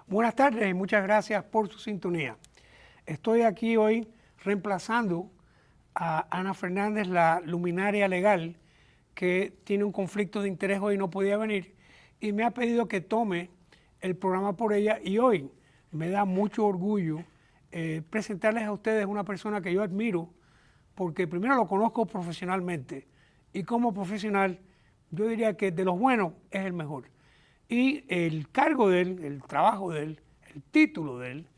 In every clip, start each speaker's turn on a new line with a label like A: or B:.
A: Buenas tardes y muchas gracias por su sintonía. Estoy aquí hoy reemplazando a Ana Fernández, la luminaria legal, que tiene un conflicto de interés hoy y no podía venir, y me ha pedido que tome el programa por ella, y hoy me da mucho orgullo presentarles a ustedes una persona que yo admiro, porque primero lo conozco profesionalmente, y como profesional yo diría que de los buenos es el mejor. Y el cargo de él, el trabajo de él, el título de él,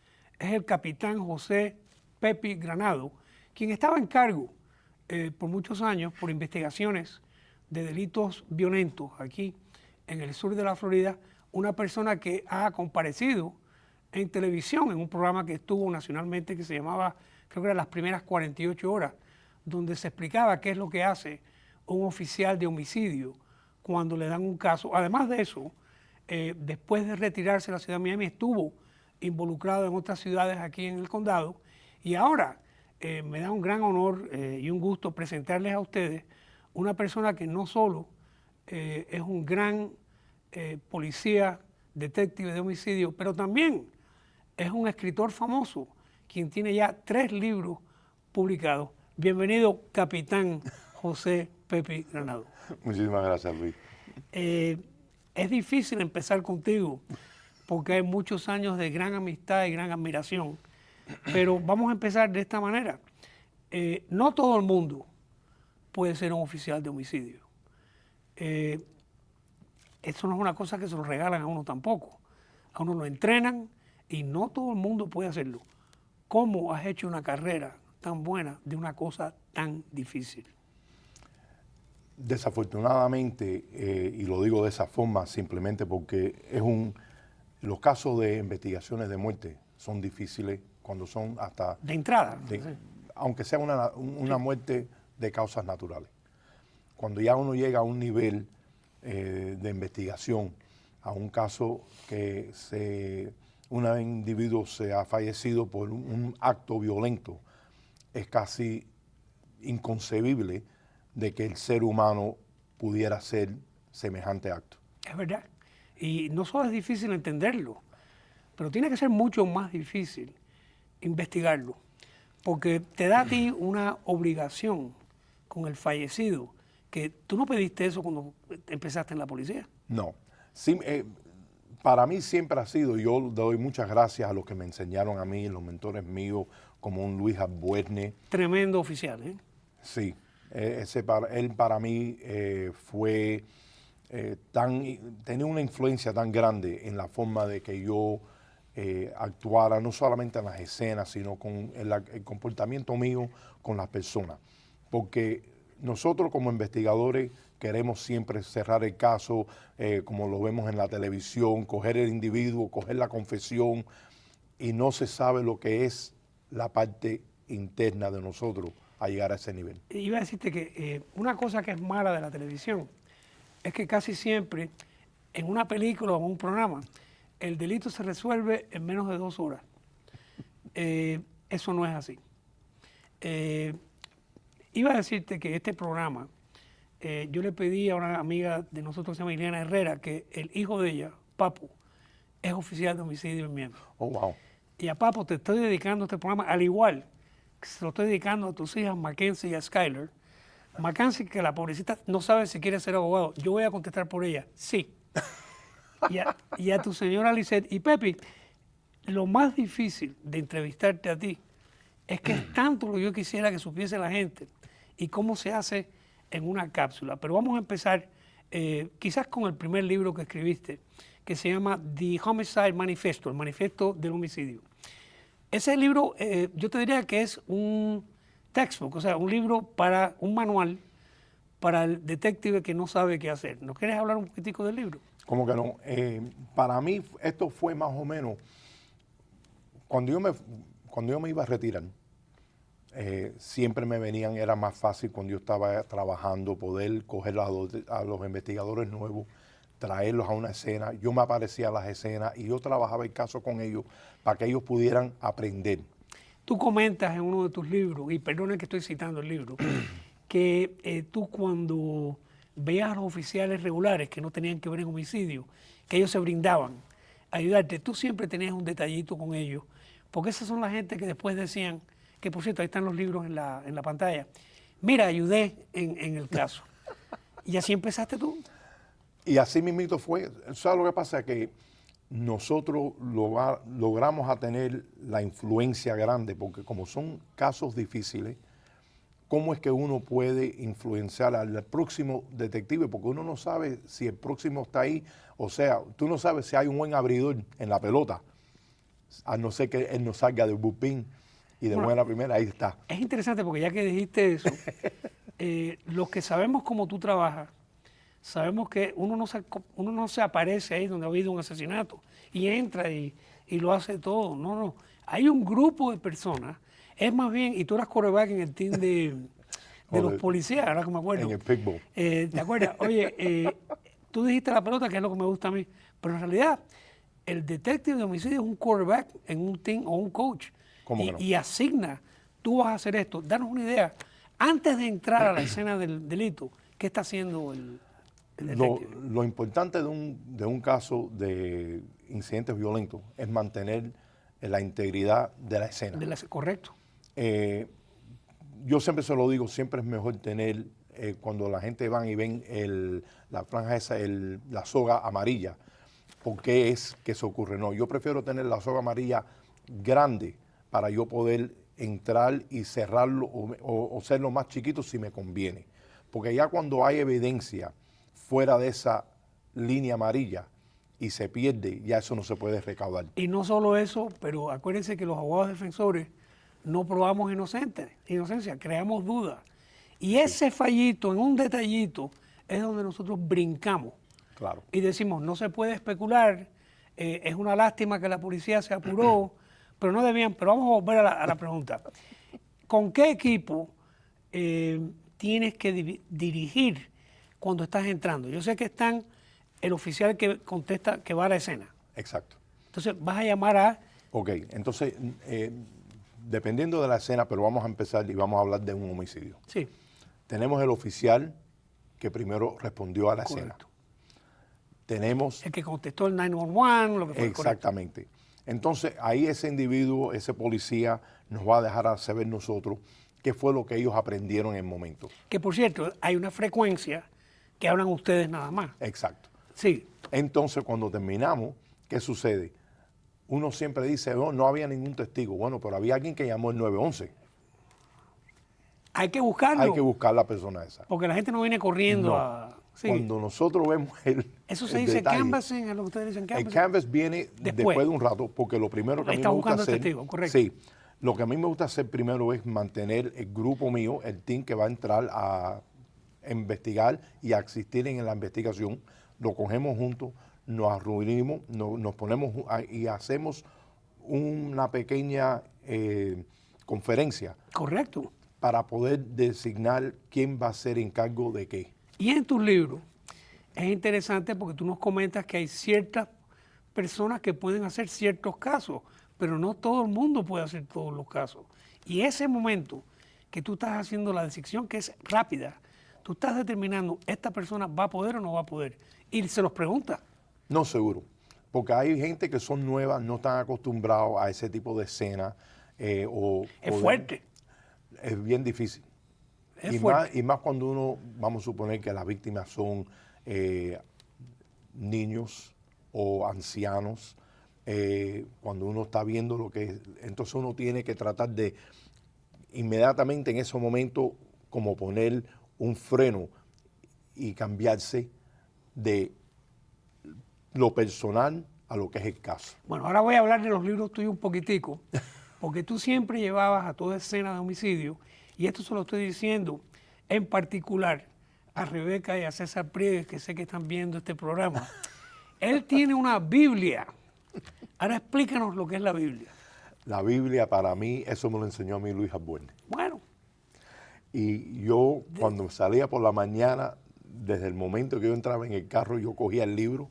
A: es el capitán José Pepe Granado, quien estaba en cargo por muchos años por investigaciones de delitos violentos aquí en el sur de la Florida, una persona que ha comparecido en televisión en un programa que estuvo nacionalmente que se llamaba, creo que era Las Primeras 48 Horas, donde se explicaba qué es lo que hace un oficial de homicidio cuando le dan un caso. Además de eso, después de retirarse de la ciudad de Miami, estuvo involucrado en otras ciudades aquí en el condado, y ahora me da un gran honor y un gusto presentarles a ustedes una persona que no solo es un gran policía, detective de homicidio, pero también es un escritor famoso, quien tiene ya 3 libros publicados. Bienvenido, capitán José Pepe Granado.
B: Muchísimas gracias, Luis.
A: Es difícil empezar contigo porque hay muchos años de gran amistad y gran admiración, pero vamos a empezar de esta manera. No todo el mundo puede ser un oficial de homicidio. Eso no es una cosa que se lo regalan a uno tampoco. A uno lo entrenan y no todo el mundo puede hacerlo. ¿Cómo has hecho una carrera tan buena de una cosa tan difícil?
B: Desafortunadamente, y lo digo de esa forma simplemente porque los casos de investigaciones de muerte son difíciles cuando son hasta...
A: De entrada.
B: Aunque sea una muerte de causas naturales. Cuando ya uno llega a un nivel de investigación, a un caso que un individuo se ha fallecido por un acto violento, es casi inconcebible de que el ser humano pudiera hacer semejante acto.
A: Es verdad. Y no solo es difícil entenderlo, pero tiene que ser mucho más difícil investigarlo, porque te da a ti una obligación con el fallecido, que tú no pediste eso cuando empezaste en la policía.
B: No. Sí, para mí siempre ha sido, yo doy muchas gracias a los que me enseñaron a mí, los mentores míos, como un Luis Albuerne.
A: Tremendo oficial, ¿eh?
B: Sí. Él para mí tenía una influencia tan grande en la forma de que yo actuara, no solamente en las escenas, sino con el comportamiento mío con las personas. Porque nosotros como investigadores queremos siempre cerrar el caso, como lo vemos en la televisión, coger el individuo, coger la confesión, y no se sabe lo que es la parte interna de nosotros a llegar a ese nivel.
A: Iba a decirte que una cosa que es mala de la televisión es que casi siempre en una película o en un programa el delito se resuelve en menos de 2 horas. Eso no es así. Iba a decirte que este programa, yo le pedí a una amiga de nosotros, se llama Ileana Herrera, que el hijo de ella, Papo, es oficial de homicidio en Miami.
B: Oh, wow.
A: Y a Papo te estoy dedicando este programa al igual que se lo estoy dedicando a tus hijas Mackenzie y a Skyler. Mackenzie, que la pobrecita no sabe si quiere ser abogado. Yo voy a contestar por ella, sí. Y a tu señora Lisette y Pepe, lo más difícil de entrevistarte a ti es que es tanto lo que yo quisiera que supiese la gente y cómo se hace en una cápsula. Pero vamos a empezar quizás con el primer libro que escribiste, que se llama The Homicide Manifesto, el manifiesto del homicidio. Ese libro, yo te diría que es un textbook, o sea, un manual para el detective que no sabe qué hacer. ¿Nos quieres hablar un poquitico del libro?
B: ¿Cómo que no? Para mí esto fue más o menos, cuando yo me iba a retirar, siempre me venían, era más fácil cuando yo estaba trabajando poder coger a los investigadores nuevos, traerlos a una escena. Yo me aparecía a las escenas y yo trabajaba el caso con ellos para que ellos pudieran aprender.
A: Tú comentas en uno de tus libros, y perdona que estoy citando el libro, que tú cuando veías a los oficiales regulares que no tenían que ver en homicidio, que ellos se brindaban ayudarte. Tú siempre tenías un detallito con ellos, porque esas son la gente que después decían, que por cierto, ahí están los libros en la pantalla, mira, ayudé en el caso. Y así empezaste tú.
B: Y así mismito fue. ¿Sabes lo que pasa? Que nosotros logramos a tener la influencia grande, porque como son casos difíciles, ¿cómo es que uno puede influenciar al próximo detective? Porque uno no sabe si el próximo está ahí. O sea, tú no sabes si hay un buen abridor en la pelota, a no ser que él no salga del bullpen y de
A: Bueno,
B: buena primera, ahí está.
A: Es interesante porque ya que dijiste eso, los que sabemos cómo tú trabajas, sabemos que uno no se aparece ahí donde ha habido un asesinato y entra y lo hace todo. No, no. Hay un grupo de personas. Es más bien, y tú eras quarterback en el team de los policías, ahora que me acuerdo.
B: En el pitbull.
A: ¿Te acuerdas? Oye, tú dijiste la pelota, que es lo que me gusta a mí, pero en realidad el detective de homicidio es un quarterback en un team o un coach.
B: ¿Cómo que no?
A: Y asigna, tú vas a hacer esto. Danos una idea. Antes de entrar a la escena del delito, ¿qué está haciendo el detective?
B: Lo importante de un caso de incidentes violentos es mantener la integridad de la escena.
A: Correcto.
B: Yo siempre se lo digo, siempre es mejor tener, cuando la gente van y ven la franja esa, la soga amarilla, ¿por qué es que eso ocurre? No, yo prefiero tener la soga amarilla grande para yo poder entrar y cerrarlo o serlo más chiquito si me conviene. Porque ya cuando hay evidencia fuera de esa línea amarilla y se pierde, ya eso no se puede recaudar.
A: Y no solo eso, pero acuérdense que los abogados defensores no probamos inocencia, creamos dudas. Y ese fallito, en un detallito, es donde nosotros brincamos.
B: Claro.
A: Y decimos, no se puede especular, es una lástima que la policía se apuró, pero no debían. Pero vamos a volver a la pregunta. ¿Con qué equipo tienes que dirigir cuando estás entrando? Yo sé que están el oficial que contesta, que va a la escena.
B: Exacto.
A: Entonces vas a llamar a...
B: Ok, entonces, dependiendo de la escena, pero vamos a empezar y vamos a hablar de un homicidio.
A: Sí.
B: Tenemos el oficial que primero respondió a la escena. Tenemos...
A: El que contestó el 911, lo que fue.
B: Exactamente. Entonces, ahí ese individuo, ese policía, nos va a dejar saber nosotros qué fue lo que ellos aprendieron en el momento.
A: Que por cierto, hay una frecuencia que hablan ustedes nada más.
B: Exacto.
A: Sí.
B: Entonces, cuando terminamos, ¿qué sucede? Uno siempre dice, oh, no había ningún testigo. Bueno, pero había alguien que llamó el 911.
A: Hay que buscarlo.
B: Hay que buscar a la persona esa.
A: Porque la gente no viene corriendo
B: No.
A: a... Sí.
B: Cuando nosotros vemos
A: Eso se
B: el
A: dice
B: detalle,
A: canvassing, es lo que ustedes dicen canvassing.
B: el canvas viene después de un rato, porque lo primero que a mí me gusta hacer...
A: testigo, correcto.
B: Sí, lo que a mí me gusta hacer primero es mantener el grupo mío, el team que va a entrar a investigar y a asistir en la investigación. Lo cogemos juntos, nos reunimos, nos ponemos y hacemos una pequeña conferencia.
A: Correcto.
B: Para poder designar quién va a ser encargo de qué.
A: Y en tus libros es interesante porque tú nos comentas que hay ciertas personas que pueden hacer ciertos casos, pero no todo el mundo puede hacer todos los casos. Y ese momento que tú estás haciendo la decisión, que es rápida, tú estás determinando, ¿esta persona va a poder o no va a poder? Y se los pregunta.
B: No, seguro. Porque hay gente que son nuevas, no están acostumbrados a ese tipo de escena.
A: Es fuerte.
B: Es bien difícil. Y más cuando uno, vamos a suponer que las víctimas son niños o ancianos, cuando uno está viendo lo que es, entonces uno tiene que tratar de inmediatamente en ese momento como poner un freno y cambiarse de lo personal a lo que es el caso.
A: Bueno, ahora voy a hablar de los libros tuyos un poquitico, porque tú siempre llevabas a toda escena de homicidio, y esto se lo estoy diciendo en particular a Rebeca y a César Priegues, que sé que están viendo este programa. Él tiene una Biblia. Ahora explícanos lo que es la Biblia.
B: La Biblia para mí, eso me lo enseñó a mí Luis Albuerne.
A: Bueno.
B: Y yo cuando salía por la mañana, desde el momento que yo entraba en el carro, yo cogía el libro.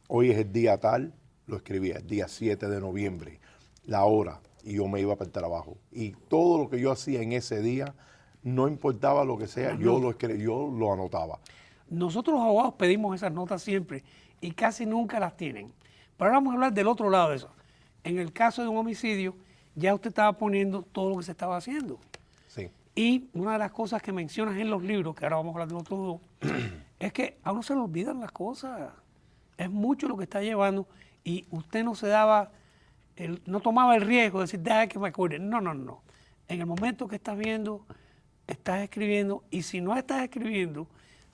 B: Hoy es el día tal, lo escribía, el día 7 de noviembre, la hora, y yo me iba para el trabajo. Y todo lo que yo hacía en ese día, no importaba lo que sea, yo lo anotaba.
A: Nosotros los abogados pedimos esas notas siempre y casi nunca las tienen. Pero ahora vamos a hablar del otro lado de eso. En el caso de un homicidio, ya usted estaba poniendo todo lo que se estaba haciendo.
B: Sí.
A: Y una de las cosas que mencionas en los libros, que ahora vamos a hablar de los otros dos, es que a uno se le olvidan las cosas. Es mucho lo que está llevando y usted no se daba, no tomaba el riesgo de decir, deja que me acuerde. No, no, no. En el momento que estás viendo, estás escribiendo, y si no estás escribiendo,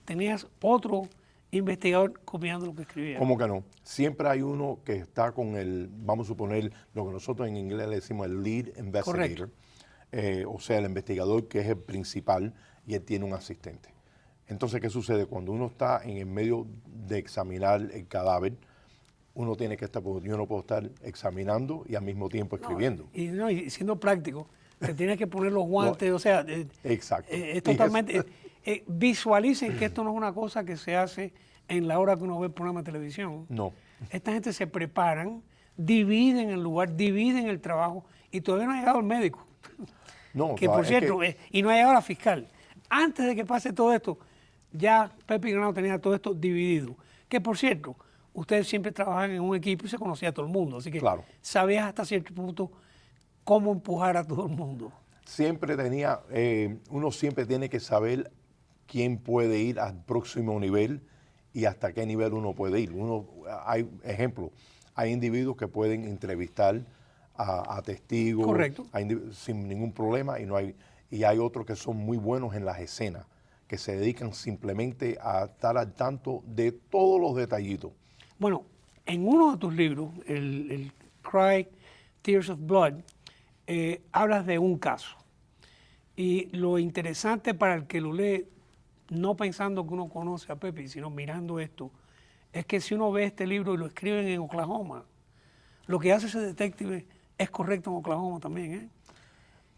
A: tenías otro investigador copiando lo que escribía.
B: ¿Cómo que no? Siempre hay uno que está con el, vamos a suponer, lo que nosotros en inglés le decimos el lead investigator. O sea, el investigador que es el principal y él tiene un asistente. Entonces, ¿qué sucede? Cuando uno está en el medio de examinar el cadáver, uno tiene que estar, porque yo no puedo estar examinando y al mismo tiempo escribiendo.
A: Y siendo práctico, te tienes que poner los guantes, o sea,
B: Exacto.
A: Es totalmente... visualicen que esto no es una cosa que se hace en la hora que uno ve el programa de televisión.
B: No.
A: Esta gente se preparan, dividen el lugar, dividen el trabajo y todavía no ha llegado el médico.
B: No,
A: Que por cierto, y no ha llegado la fiscal. Antes de que pase todo esto, ya Pepe Granado tenía todo esto dividido. Que por cierto, ustedes siempre trabajan en un equipo y se conocía a todo el mundo. Así que
B: claro,
A: sabías hasta cierto punto cómo empujar a todo el mundo.
B: Siempre tenía, uno siempre tiene que saber quién puede ir al próximo nivel y hasta qué nivel uno puede ir. Hay ejemplos, hay individuos que pueden entrevistar a testigos.
A: Correcto.
B: Sin ningún problema y hay otros que son muy buenos en las escenas, que se dedican simplemente a estar al tanto de todos los detallitos.
A: Bueno, en uno de tus libros, el Cry, Tears of Blood, hablas de un caso. Y lo interesante para el que lo lee, no pensando que uno conoce a Pepe, sino mirando esto, es que si uno ve este libro y lo escriben en Oklahoma, lo que hace ese detective es correcto en Oklahoma también,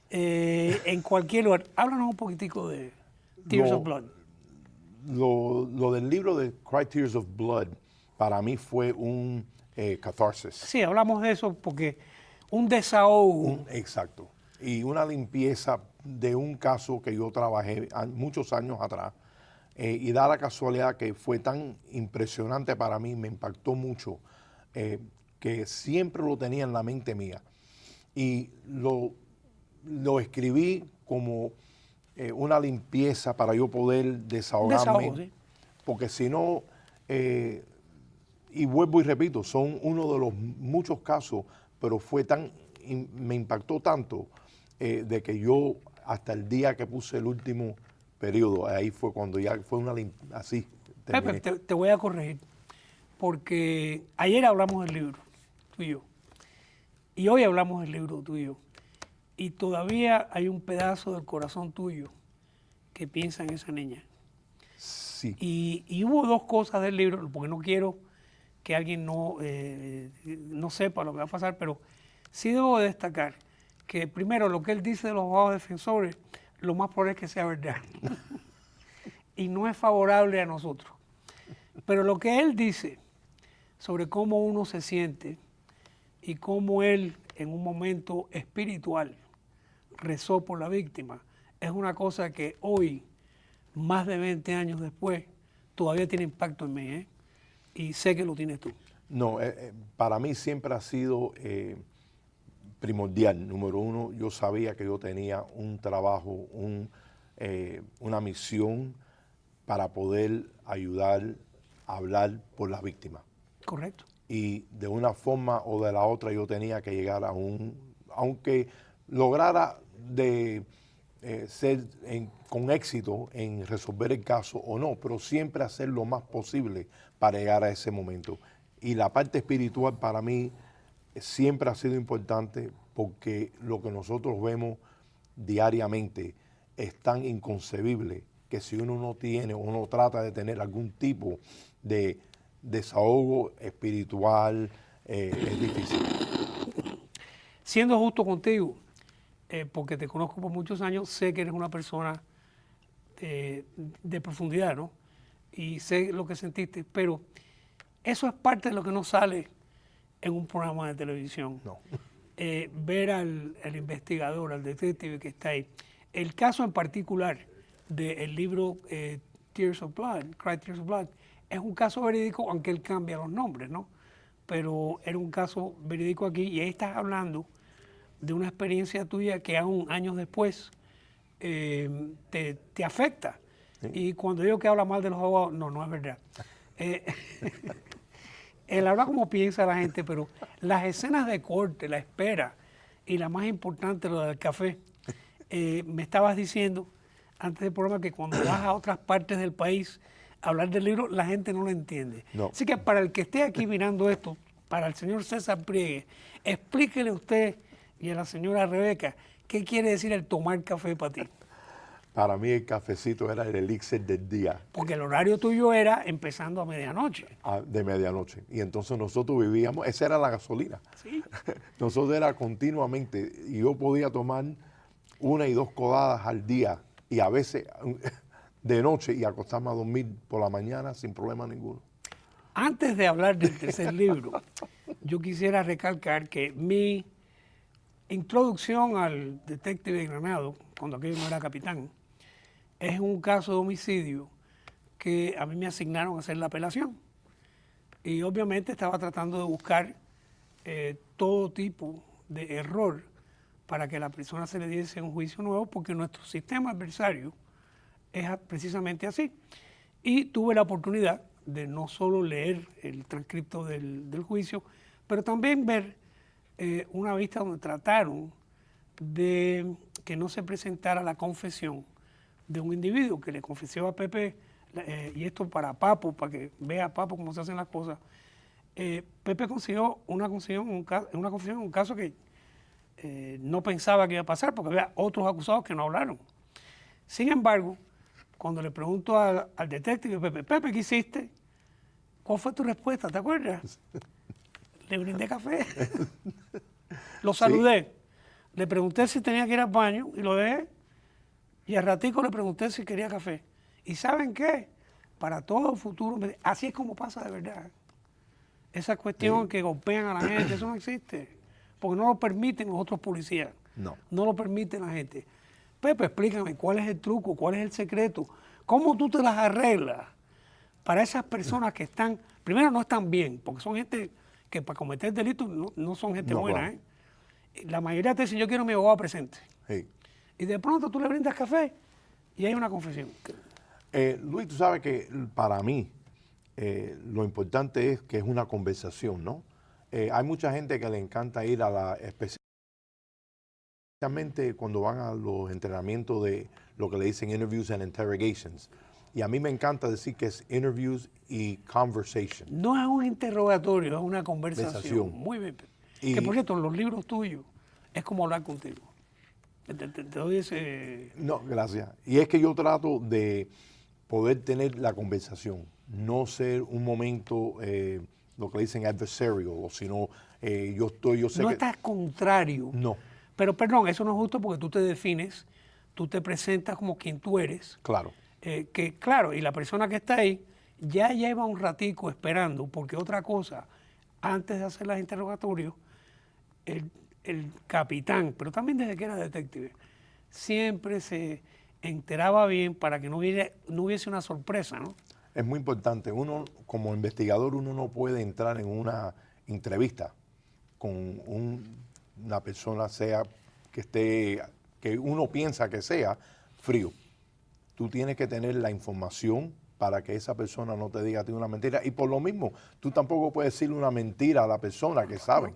A: en cualquier lugar. Háblanos un poquitico de Tears of Blood.
B: Lo del libro de Cry Tears of Blood, para mí fue un catharsis.
A: Sí, hablamos de eso porque un desahogo.
B: Exacto. Y una limpieza de un caso que yo trabajé muchos años atrás. Y da la casualidad que fue tan impresionante para mí, me impactó mucho, que siempre lo tenía en la mente mía. Y lo escribí como una limpieza para yo poder desahogarme.
A: Desahogo, sí.
B: Porque si no, y vuelvo y repito, son uno de los muchos casos, pero me impactó tanto de que yo hasta el día que puse el último periodo, ahí fue cuando ya fue así.
A: Pepe, te voy a corregir, porque ayer hablamos del libro, tú y yo, y hoy hablamos del libro, tú y yo, y todavía hay un pedazo del corazón tuyo que piensa en esa niña.
B: Sí.
A: Y hubo dos cosas del libro, porque no quiero que alguien no sepa lo que va a pasar, pero sí debo destacar que primero lo que él dice de los abogados defensores, lo más probable es que sea verdad. Y no es favorable a nosotros. Pero lo que él dice sobre cómo uno se siente y cómo él en un momento espiritual rezó por la víctima, es una cosa que hoy, más de 20 años después, todavía tiene impacto en mí, y sé que lo tienes tú.
B: No, para mí siempre ha sido primordial. Número uno, yo sabía que yo tenía un trabajo, una misión para poder ayudar a hablar por las víctimas.
A: Correcto.
B: Y de una forma o de la otra yo tenía que llegar aunque lograra ser con éxito en resolver el caso o no, pero siempre hacer lo más posible para llegar a ese momento. Y la parte espiritual para mí siempre ha sido importante porque lo que nosotros vemos diariamente es tan inconcebible que si uno no tiene o no trata de tener algún tipo de desahogo espiritual, es difícil.
A: Siendo justo contigo, porque te conozco por muchos años, sé que eres una persona de profundidad, ¿no? Y sé lo que sentiste, pero eso es parte de lo que no sale en un programa de televisión.
B: No.
A: Ver al investigador, al detective que está ahí. El caso en particular del libro Tears of Blood, Cry Tears of Blood, es un caso verídico, aunque él cambia los nombres, ¿no? pero era un caso verídico aquí y ahí estás hablando de una experiencia tuya que aún años después te afecta.
B: Sí.
A: Y cuando digo que habla mal de los abogados, no es verdad. Él habla como piensa la gente, pero las escenas de corte, la espera y la más importante, lo del café, me estabas diciendo antes del programa que cuando vas a otras partes del país a hablar del libro, la gente no lo entiende.
B: No.
A: Así que para el que esté aquí mirando esto, para el señor César Priegue, explíquele a usted y a la señora Rebeca qué quiere decir el tomar café para ti.
B: Para mí el cafecito era el elixir del día.
A: Porque el horario tuyo era empezando a medianoche.
B: De medianoche. Y entonces nosotros vivíamos, esa era la gasolina.
A: ¿Sí?
B: Nosotros era continuamente, y yo podía tomar 1 y 2 codadas al día, y a veces de noche, y acostarme a dormir por la mañana sin problema ninguno.
A: Antes de hablar del tercer libro, yo quisiera recalcar que mi introducción al detective Granado, cuando aquello no era capitán, es un caso de homicidio que a mí me asignaron a hacer la apelación. Y obviamente estaba tratando de buscar todo tipo de error para que a la persona se le diese un juicio nuevo, porque nuestro sistema adversario es precisamente así. Y tuve la oportunidad de no solo leer el transcripto del juicio, pero también ver una vista donde trataron de que no se presentara la confesión de un individuo que le confesó a Pepe, y esto para Papo, para que vea a Papo cómo se hacen las cosas. Pepe consiguió una confesión en un caso que no pensaba que iba a pasar, porque había otros acusados que no hablaron. Sin embargo, cuando le pregunto al detective Pepe, ¿qué hiciste? ¿Cuál fue tu respuesta? ¿Te acuerdas? Le brindé café. Lo saludé. Sí. Le pregunté si tenía que ir al baño y lo dejé. Y al ratico le pregunté si quería café. ¿Y saben qué? Para todo futuro, así es como pasa de verdad. Esa cuestión que golpean a la gente, eso no existe. Porque no lo permiten los otros policías. No lo permiten la gente. Pepe, explícame, ¿cuál es el truco? ¿Cuál es el secreto? ¿Cómo tú te las arreglas para esas personas que están, primero no están bien, porque son gente que para cometer delitos no son gente buena, ¿eh? La mayoría te dice, yo quiero a mi abogado presente.
B: Sí.
A: Y de pronto tú le brindas café y hay una confesión.
B: Luis, tú sabes que para mí lo importante es que es una conversación, ¿no? Hay mucha gente que le encanta ir a la, especialmente cuando van a los entrenamientos de lo que le dicen interviews and interrogations. Y a mí me encanta decir que es interviews y conversation.
A: No es un interrogatorio, es una conversación. Muy bien. Y que por cierto, los libros tuyos es como hablar contigo. Te doy ese...
B: No, gracias. Y es que yo trato de poder tener la conversación, no ser un momento, lo que le dicen adversarial, o sino yo sé
A: no
B: que...
A: estás contrario.
B: No.
A: Pero perdón, eso no es justo porque tú te defines, tú te presentas como quien tú eres.
B: Claro.
A: Que claro, y la persona que está ahí ya lleva un ratico esperando, porque otra cosa, antes de hacer los interrogatorios, el capitán, pero también desde que era detective, siempre se enteraba bien para que no hubiese una sorpresa, ¿no?
B: Es muy importante. Uno, como investigador, uno no puede entrar en una entrevista con una persona, sea que esté, que uno piensa que sea, frío. Tú tienes que tener la información para que esa persona no te diga a ti una mentira. Y por lo mismo, tú tampoco puedes decirle una mentira a la persona que saben.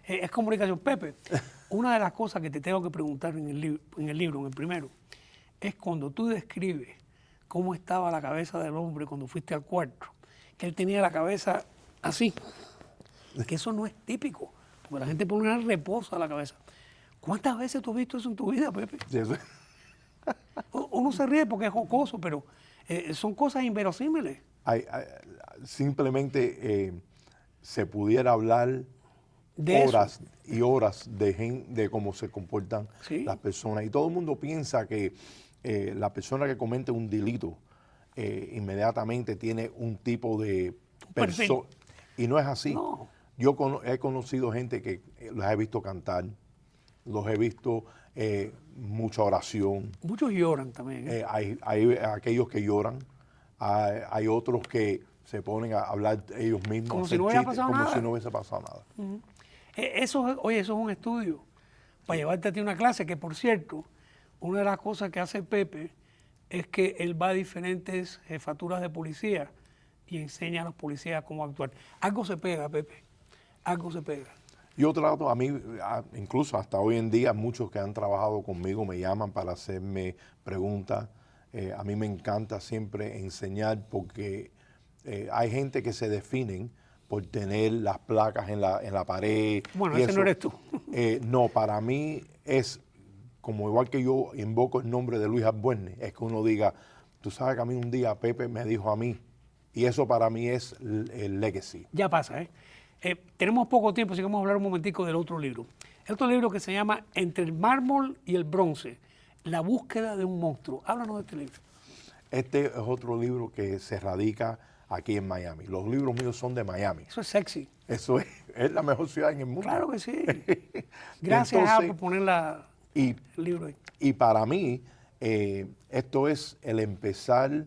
A: Es comunicación. Pepe, una de las cosas que te tengo que preguntar en el libro, en el primero, es cuando tú describes cómo estaba la cabeza del hombre cuando fuiste al cuarto, que él tenía la cabeza así, que eso no es típico, porque la gente por lo general reposa la cabeza. ¿Cuántas veces tú has visto eso en tu vida, Pepe?
B: Sí, eso.
A: Uno se ríe porque es jocoso, pero son cosas inverosímiles.
B: Simplemente se pudiera hablar
A: de
B: horas
A: eso.
B: Y horas de cómo se comportan las personas. Y todo el mundo piensa que la persona que comete un delito inmediatamente tiene un tipo de persona. Y no es así.
A: No.
B: Yo he conocido gente que los he visto cantar, los he visto mucha oración.
A: Muchos lloran también.
B: Hay aquellos que lloran, hay otros que se ponen a hablar ellos mismos,
A: Como
B: hacer
A: si no hubiera
B: chistes,
A: pasado
B: como
A: nada.
B: si no hubiese pasado nada.
A: Oye, eso es un estudio para llevarte a ti una clase, que por cierto, una de las cosas que hace Pepe es que él va a diferentes jefaturas de policía y enseña a los policías cómo actuar. Algo se pega, Pepe, algo se pega.
B: Yo trato, incluso hasta hoy en día, muchos que han trabajado conmigo me llaman para hacerme preguntas. A mí me encanta siempre enseñar porque hay gente que se definen por tener las placas en la pared.
A: Bueno,
B: y
A: ese
B: eso,
A: no eres tú.
B: No, para mí es como igual que yo invoco el nombre de Luis Albuerne, es que uno diga, tú sabes que a mí un día Pepe me dijo a mí, y eso para mí es el legacy.
A: Ya pasa, ¿eh? Tenemos poco tiempo, así que vamos a hablar un momentico del otro libro. El otro libro que se llama Entre el mármol y el bronce, la búsqueda de un monstruo. Háblanos de este libro.
B: Este es otro libro que se radica aquí en Miami. Los libros míos son de Miami.
A: Eso es sexy.
B: Eso es la mejor ciudad en el mundo.
A: Claro que sí. Gracias,
B: Entonces,
A: por poner el libro ahí.
B: Y para mí, esto es el empezar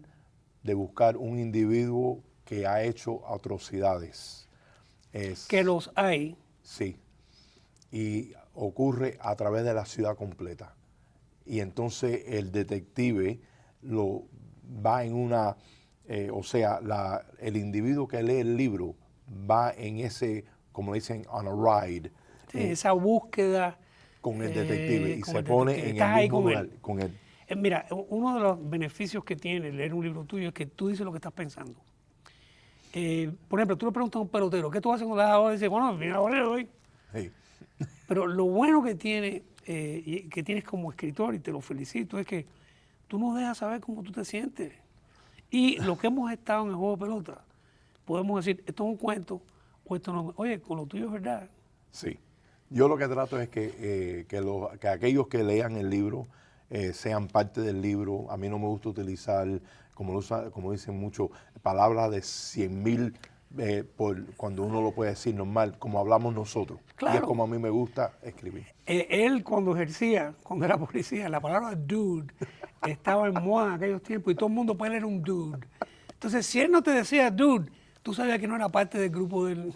B: de buscar un individuo que ha hecho atrocidades.
A: Que los hay.
B: Sí. Y ocurre a través de la ciudad completa. Y entonces el detective lo va en una, el individuo que lee el libro va en ese, como dicen, on a ride.
A: Sí, esa búsqueda.
B: Con el detective y
A: con
B: se
A: el
B: pone
A: detective.
B: en
A: Estás
B: el
A: ahí
B: mismo
A: con
B: lugar
A: él.
B: con él.
A: Mira, uno de los beneficios que tiene leer un libro tuyo es que tú dices lo que estás pensando. Por ejemplo, tú le preguntas a un pelotero, ¿qué tú haces cuando le das ahora? Y dice, bueno, mira, ahora le doy.
B: Sí.
A: Pero lo bueno que tiene, y que tienes como escritor, y te lo felicito, es que tú nos dejas saber cómo tú te sientes. Y lo que hemos estado en el juego de pelota, podemos decir, esto es un cuento, o esto no. Oye, con lo tuyo es verdad.
B: Sí. Yo lo que trato es que aquellos que lean el libro sean parte del libro. A mí no me gusta utilizar, como dicen mucho, palabras de 100,000 cuando uno lo puede decir normal, como hablamos nosotros.
A: Claro.
B: Y es como a mí me gusta escribir.
A: Él cuando era policía, la palabra dude estaba en moda en aquellos tiempos y todo el mundo puede leer un dude. Entonces, si él no te decía dude, tú sabías que no era parte del grupo del...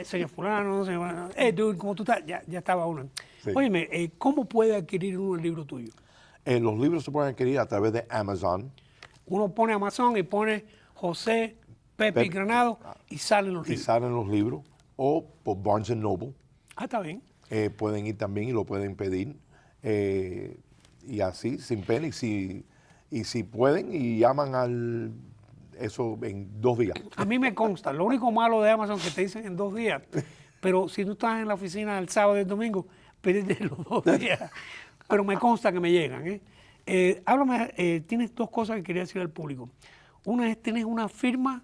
A: señor fulano, señor, dude, ¿cómo tú estás? Ya estaba uno.
B: Sí.
A: Óyeme, ¿cómo puede adquirir uno el libro tuyo?
B: Los libros se pueden adquirir a través de Amazon.
A: Uno pone Amazon y pone José Pepe y Granado y salen los
B: Y
A: libros.
B: salen los libros. O por Barnes Noble.
A: Ah, está bien.
B: Pueden ir también y lo pueden pedir. Y así, sin pena. Y si pueden, y llaman eso en 2 días.
A: A mí me consta. Lo único malo de Amazon es que te dicen en 2 días. Pero si tú estás en la oficina el sábado y el domingo, pídete los 2 días. Pero me consta que me llegan. Háblame, tienes 2 cosas que quería decir al público. Una es, tienes una firma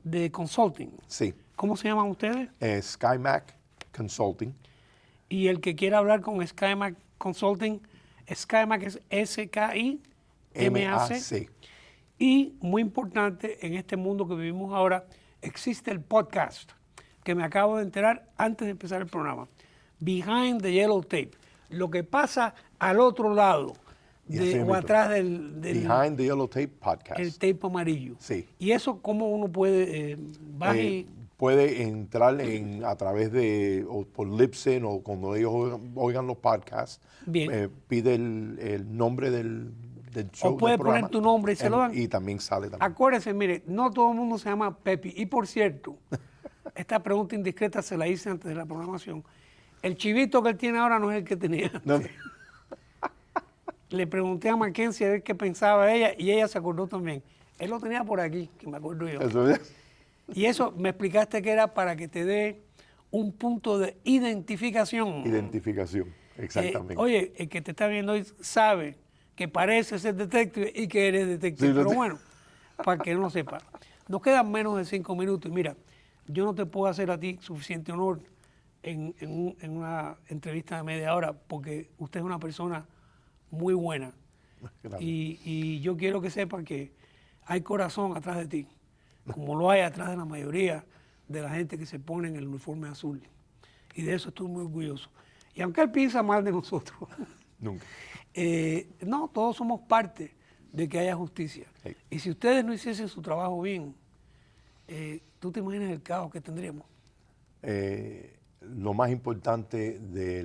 A: de consulting.
B: Sí.
A: ¿Cómo se llaman ustedes?
B: SkyMac Consulting.
A: Y el que quiera hablar con SkyMac Consulting, SkyMac es SKIMAC.
B: MAC.
A: Y muy importante, en este mundo que vivimos ahora, existe el podcast, que me acabo de enterar antes de empezar el programa. Behind the Yellow Tape. Lo que pasa al otro lado,
B: Y así
A: o
B: mismo.
A: atrás del
B: Behind the Yellow Tape Podcast.
A: el tape amarillo.
B: Sí.
A: Y eso, ¿cómo uno puede
B: Puede entrar a través de, o por Libsyn, o cuando ellos oigan los podcasts,
A: Bien.
B: pide el nombre del show.
A: O puede
B: del programa,
A: poner tu nombre y se lo dan.
B: Y también sale también.
A: Acuérdense, mire, no todo el mundo se llama Pepe. Y por cierto, esta pregunta indiscreta se la hice antes de la programación. El chivito que él tiene ahora no es el que tenía antes.
B: No,
A: Le pregunté a Mackenzie a ver qué pensaba ella y ella se acordó también. Él lo tenía por aquí, que me acuerdo yo.
B: eso es.
A: Y eso me explicaste que era para que te dé un punto de identificación.
B: Identificación, exactamente.
A: Oye, el que te está viendo hoy sabe que parece ser detective y que eres detective.
B: Sí,
A: Pero
B: sí.
A: bueno, para que no lo sepa. Nos quedan menos de 5 minutos. Y mira, yo no te puedo hacer a ti suficiente honor en una entrevista de media hora porque usted es una persona muy buena.
B: Gracias.
A: Y yo quiero que sepan que hay corazón atrás de ti, como lo hay atrás de la mayoría de la gente que se pone en el uniforme azul. Y de eso estoy muy orgulloso. Y aunque él piensa mal de nosotros,
B: Nunca.
A: no, todos somos parte de que haya justicia.
B: Sí.
A: Y si ustedes no hiciesen su trabajo bien, ¿tú te imaginas el caos que tendríamos?
B: Lo más importante de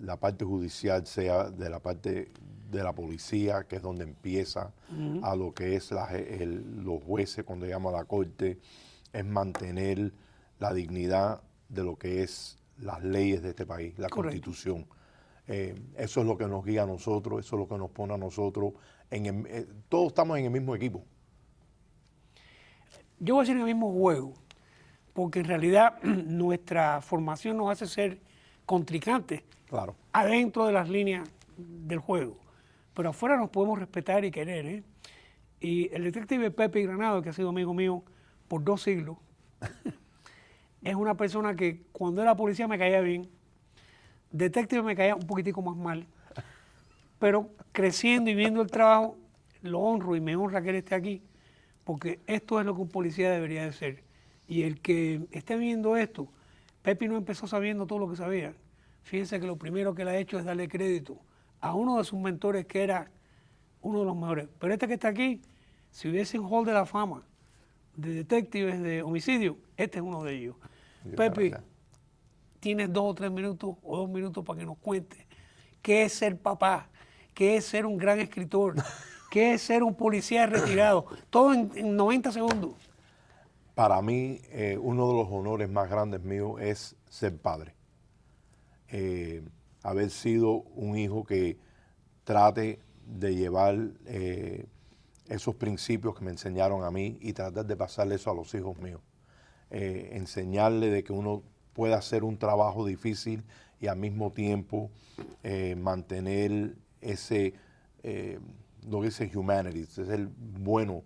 B: la parte judicial, sea de la parte de la policía, que es donde empieza, a lo que es los jueces cuando llaman a la corte, es mantener la dignidad de lo que es las leyes de este país, la
A: Correcto.
B: Constitución. Eso es lo que nos guía a nosotros, eso es lo que nos pone a nosotros. Todos estamos en el mismo equipo.
A: Yo voy a decir en el mismo juego, porque en realidad nuestra formación nos hace ser contrincantes
B: Claro.
A: adentro de las líneas del juego. Pero afuera nos podemos respetar y querer, ¿eh? Y el detective Pepe Granado, que ha sido amigo mío por 2 siglos, es una persona que cuando era policía me caía bien, detective me caía un poquitico más mal, pero creciendo y viendo el trabajo, lo honro y me honra que él esté aquí, porque esto es lo que un policía debería de ser. Y el que esté viendo esto, Pepe no empezó sabiendo todo lo que sabía. Fíjense que lo primero que él ha hecho es darle crédito a uno de sus mentores que era uno de los mejores. Pero este que está aquí, si hubiese un hall de la fama de detectives de homicidio, este es uno de ellos. Pepe,
B: Gracias.
A: tienes 2 o 3 minutos o 2 minutos para que nos cuentes qué es ser papá, qué es ser un gran escritor, qué es ser un policía retirado. Todo en 90 segundos.
B: Para mí, uno de los honores más grandes míos es ser padre. Haber sido un hijo que trate de llevar esos principios que me enseñaron a mí y tratar de pasarle eso a los hijos míos. Enseñarle de que uno puede hacer un trabajo difícil y al mismo tiempo mantener ese, lo que dice humanity, es el bueno.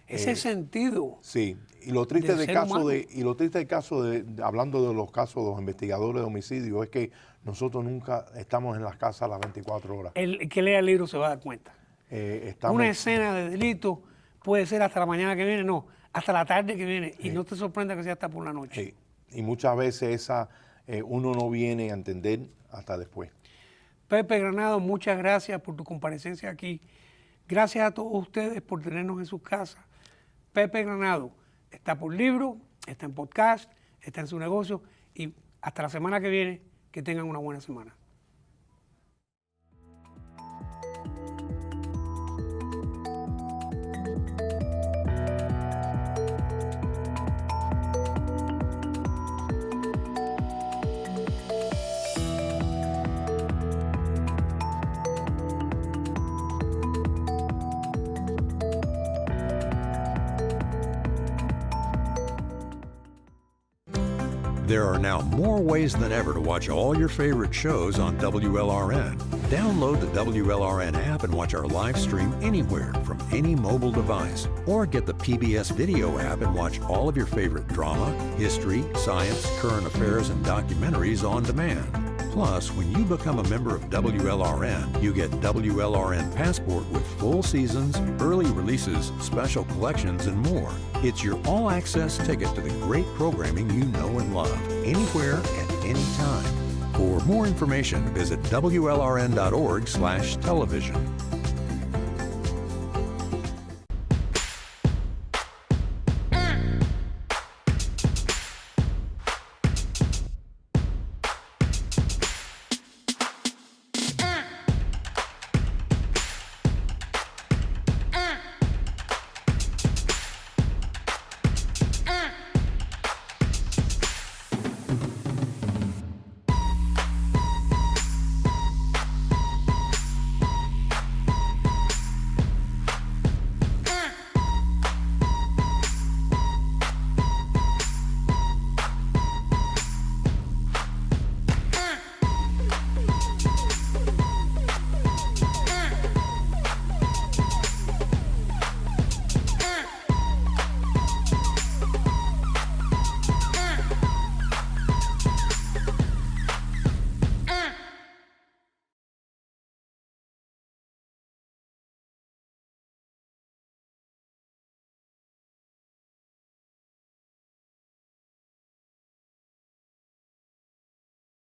A: Ese sentido.
B: Sí, y lo triste
A: del
B: del
A: ser
B: caso
A: humano.
B: del caso hablando de los casos de los investigadores de homicidio, es que nosotros nunca estamos en las casas a las 24 horas.
A: El que lea el libro se va a dar cuenta.
B: Estamos,
A: Una escena de delito puede ser hasta la mañana que viene, no, hasta la tarde que viene. Y no te sorprenda que sea hasta por la noche.
B: sí, y muchas veces uno no viene a entender hasta después.
A: Pepe Granado, muchas gracias por tu comparecencia aquí. Gracias a todos ustedes por tenernos en sus casas. Pepe Granado está por libro, está en podcast, está en su negocio y hasta la semana que viene, que tengan una buena semana.
C: There are now more ways than ever to watch all your favorite shows on WLRN. Download the WLRN app and watch our live stream anywhere from any mobile device. Or get the PBS Video app and watch all of your favorite drama, history, science, current affairs, and documentaries on demand. Plus, when you become a member of WLRN, you get WLRN Passport with full seasons, early releases, special collections, and more. It's your all-access ticket to the great programming you know and love, anywhere at any time. For more information, visit WLRN.org/television.